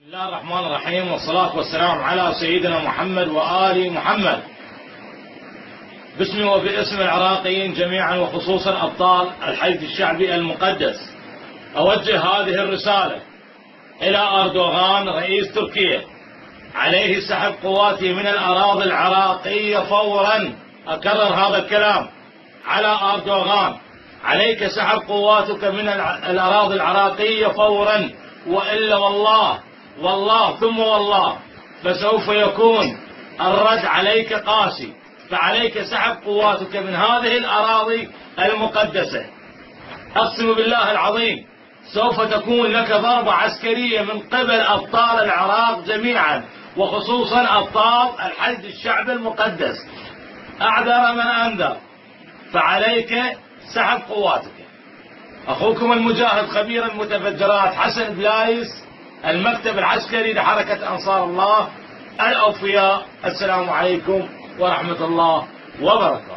بسم الله الرحمن الرحيم، والصلاة والسلام على سيدنا محمد وآل محمد. باسمي وباسم العراقيين جميعا وخصوصا أبطال الحشد الشعبي المقدس، أوجه هذه الرسالة إلى أردوغان رئيس تركيا، عليه سحب قواته من الأراضي العراقية فورا. أكرر هذا الكلام على أردوغان، عليك سحب قواتك من الأراضي العراقية فورا، وإلا والله ثم والله فسوف يكون الرد عليك قاسي. فعليك سحب قواتك من هذه الأراضي المقدسة. أقسم بالله العظيم سوف تكون لك ضربة عسكرية من قبل أبطال العراق جميعا، وخصوصا أبطال الحشد الشعبي المقدس. أعذر من أنذر، فعليك سحب قواتك. أخوكم المجاهد خبير المتفجرات حسن بلايس، المكتب العسكري لحركة أنصار الله الأوفياء. السلام عليكم ورحمة الله وبركاته.